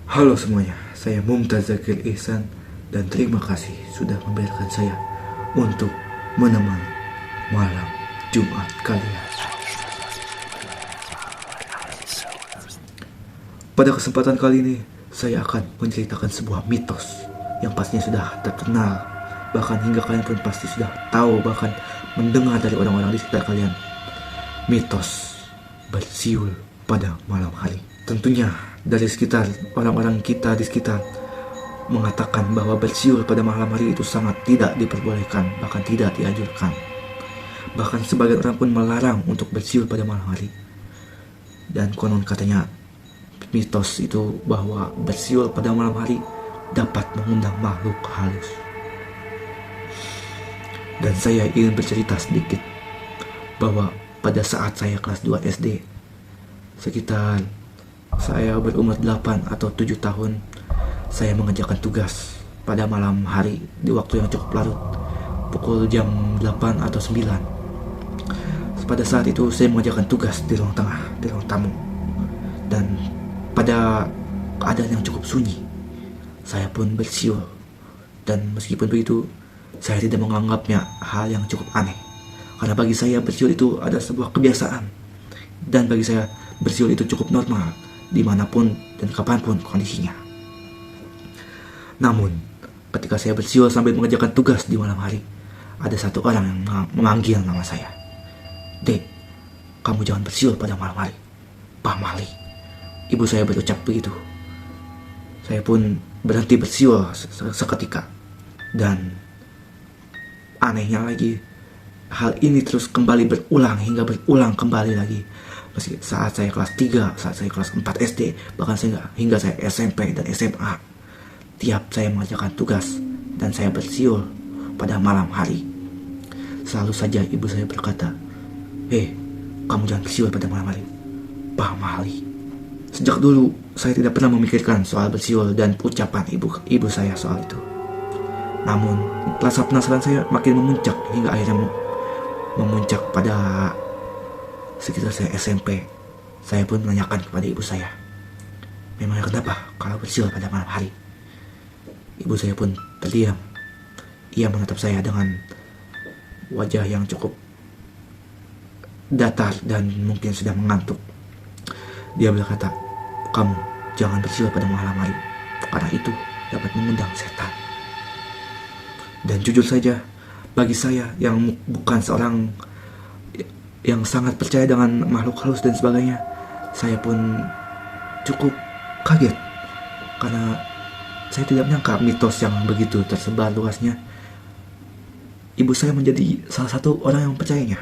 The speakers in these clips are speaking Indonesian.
Halo semuanya, saya Mumtaz Zakil Ihsan dan terima kasih sudah membiarkan saya untuk menemani malam Jumat kalian. Pada kesempatan kali ini, saya akan menceritakan sebuah mitos yang pastinya sudah terkenal, bahkan hingga kalian pun pasti sudah tahu, bahkan mendengar dari orang-orang di sekitar kalian. Mitos bersiul pada malam hari. Tentunya dari sekitar orang-orang kita di sekitar mengatakan bahwa bersiul pada malam hari itu sangat tidak diperbolehkan, bahkan tidak dianjurkan. Bahkan sebagian orang pun melarang untuk bersiul pada malam hari. Dan konon katanya mitos itu bahwa bersiul pada malam hari dapat mengundang makhluk halus. Dan saya ingin bercerita sedikit bahwa pada saat saya kelas 2 SD, sekitar saya berumur 8 atau 7 tahun, saya mengerjakan tugas pada malam hari di waktu yang cukup larut, pukul jam 8 atau 9. Pada saat itu saya mengerjakan tugas di ruang tengah, di ruang tamu. Dan pada keadaan yang cukup sunyi, saya pun bersiul. Dan meskipun begitu, saya tidak menganggapnya hal yang cukup aneh. Karena bagi saya bersiul itu ada sebuah kebiasaan. Dan bagi saya bersiul itu cukup normal dimanapun dan kapanpun kondisinya. Namun ketika saya bersiul sambil mengerjakan tugas di malam hari, ada satu orang yang memanggil nama saya. "Dek, kamu jangan bersiul pada malam hari." "Pak Mali," ibu saya berucap begitu. Saya pun berhenti bersiul seketika. Dan anehnya lagi, hal ini terus kembali berulang hingga berulang kembali lagi. Meski saat saya kelas 3, saat saya kelas 4 SD, bahkan hingga saya SMP dan SMA. Tiap saya mengerjakan tugas dan saya bersiul pada malam hari, selalu saja ibu saya berkata, kamu jangan bersiul pada malam hari, Pak Mali." Sejak dulu saya tidak pernah memikirkan soal bersiul dan ucapan ibu saya soal itu. Namun rasa penasaran saya makin memuncak hingga akhirnya memuncak pada sekitar saya SMP. Saya pun menanyakan kepada ibu saya, "Memangnya kenapa kalau bersiul pada malam hari?" Ibu saya pun terdiam. Ia menatap saya dengan wajah yang cukup datar dan mungkin sudah mengantuk. Dia berkata, "Kamu jangan bersiul pada malam hari, karena itu dapat mengundang setan." Dan jujur saja, bagi saya yang bukan seorang yang sangat percaya dengan makhluk halus dan sebagainya, saya pun cukup kaget karena saya tidak menyangka mitos yang begitu tersebar luasnya ibu saya menjadi salah satu orang yang percayanya.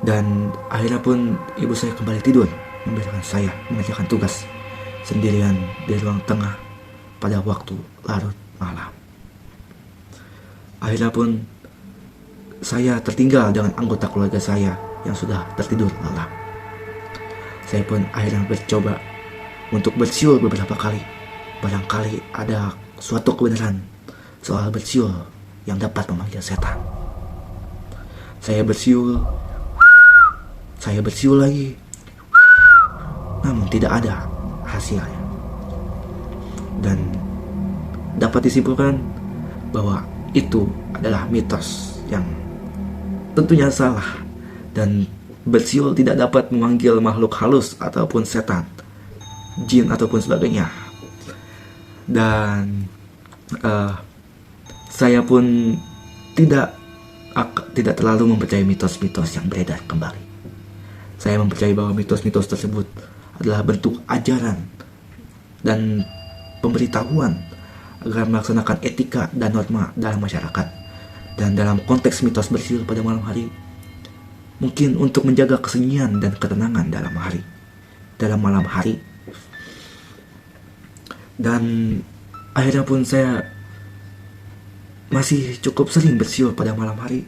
Dan akhirnya pun ibu saya kembali tidur, membiarkan saya mengerjakan tugas sendirian di ruang tengah pada waktu larut malam. Akhirnya pun saya tertinggal dengan anggota keluarga saya yang sudah tertidur lelap. Saya pun akhirnya mencoba untuk bersiul beberapa kali. Barangkali ada suatu kebenaran soal bersiul yang dapat memanggil setan. Saya bersiul lagi, namun tidak ada hasilnya. Dan dapat disimpulkan bahwa itu adalah mitos yang tentunya salah, dan bersiul tidak dapat memanggil makhluk halus ataupun setan, jin ataupun sebagainya. Dan saya pun tidak terlalu mempercayai mitos-mitos yang beredar kembali. Saya mempercayai bahwa mitos-mitos tersebut adalah bentuk ajaran dan pemberitahuan agar melaksanakan etika dan norma dalam masyarakat. Dan dalam konteks mitos bersiul pada malam hari, mungkin untuk menjaga kesunyian dan ketenangan dalam malam hari. Dan akhirnya pun saya masih cukup sering bersiul pada malam hari,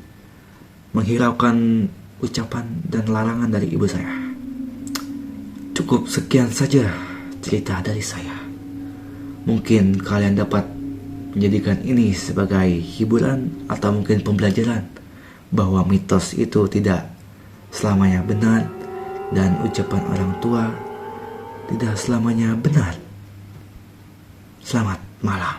menghiraukan ucapan dan larangan dari ibu saya. Cukup sekian saja cerita dari saya. Mungkin kalian dapat menjadikan ini sebagai hiburan atau mungkin pembelajaran bahwa mitos itu tidak selamanya benar, dan ucapan orang tua tidak selamanya benar. Selamat malam.